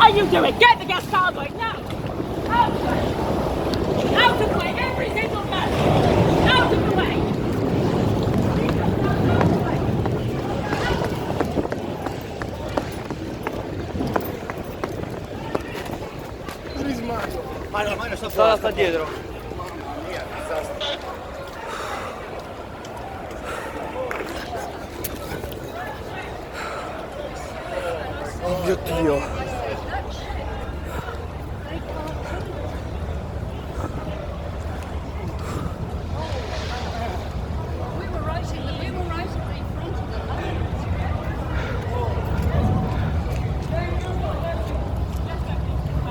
What are you doing? Get the gas carboy now! Out of the way! Out of the way! Every single man! Out of the way! Mario sta dietro. Oh mio Dio.